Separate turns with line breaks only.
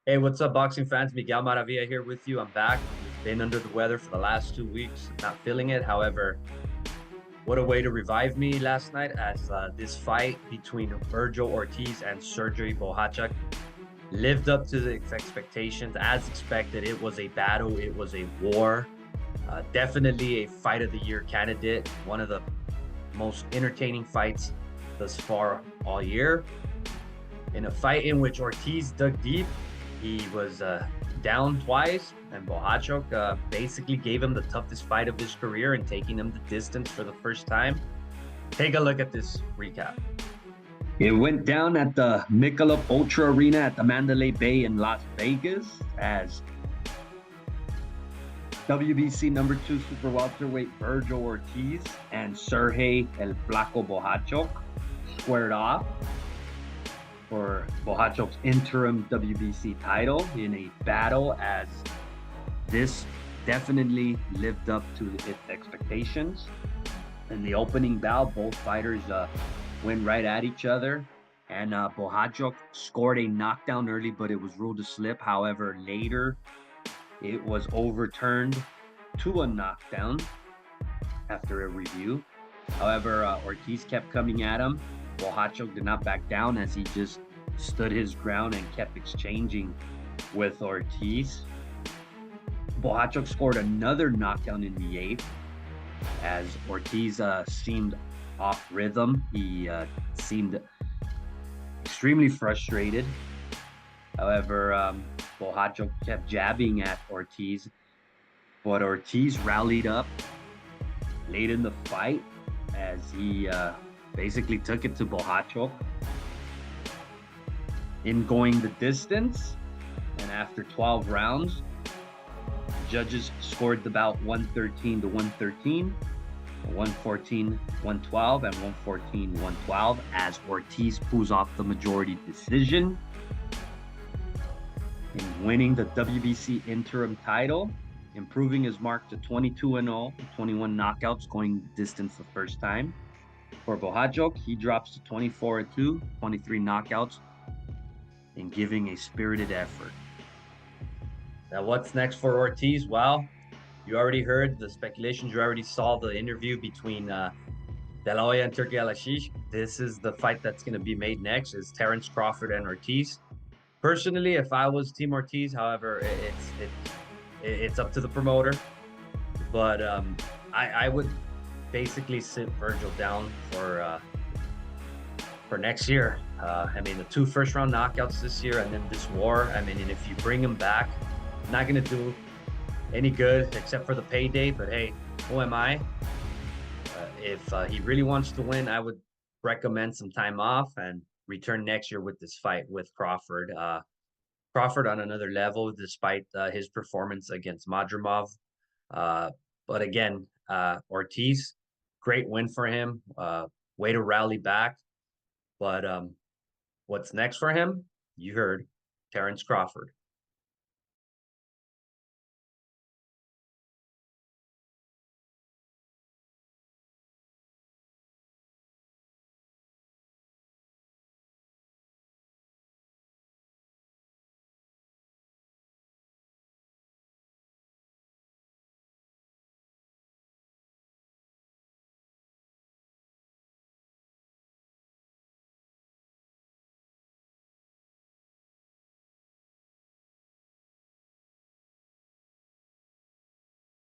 Hey, what's up, boxing fans? Miguel Maravilla here with you. I'm back. Been under the weather for the last 2 weeks, not feeling it. However, what a way to revive me last night as this fight between Vergil Ortiz and Serhii Bohachuk lived up to the expectations. As expected, it was a battle, it was a war. Definitely a fight of the year candidate, one of the most entertaining fights thus far all year. In a fight in which Ortiz dug deep, he was down twice, and Bohachuk basically gave him the toughest fight of his career and taking him the distance for the first time. Take a look at this recap.
It went down at the Michelob Ultra Arena at the Mandalay Bay in Las Vegas as WBC #2 super welterweight Vergil Ortiz and Serhii El Flaco Bohachuk squared off for Bohachuk's interim WBC title in a battle as this definitely lived up to its expectations. In the opening bout, both fighters went right at each other, and Bohachuk scored a knockdown early, but it was ruled a slip. However, later it was overturned to a knockdown after a review. However, Ortiz kept coming at him. Bohachuk did not back down as he just stood his ground and kept exchanging with Ortiz. Bohachuk scored another knockdown in the eighth as Ortiz seemed off rhythm. He seemed extremely frustrated. However, Bohachuk kept jabbing at Ortiz, but Ortiz rallied up late in the fight as he basically took it to Bohachuk in going the distance. And after 12 rounds, judges scored the bout 113-113, 114-112, and 114-112 as Ortiz pulls off the majority decision in winning the WBC interim title, improving his mark to 22-0, 21 knockouts, going distance the first time. For Bohachuk, he drops to 24-2, 23 knockouts, and giving a spirited effort.
Now, what's next for Ortiz? Well, you already heard the speculations. You already saw the interview between De La Hoya and Turki Al-Hashish. This is the fight that's going to be made next, is Terence Crawford and Ortiz. Personally, if I was Team Ortiz, however, it's up to the promoter. But I would basically sit Vergil down for next year. I mean, the 2 first-round knockouts this year, and then this war. I mean, and if you bring him back, not going to do any good except for the payday. But hey, who am I? If he really wants to win, I would recommend some time off and return next year with this fight with Crawford. Crawford on another level, despite his performance against Madrimov. But again, Ortiz, great win for him. Way to rally back. But what's next for him? You heard, Terence Crawford.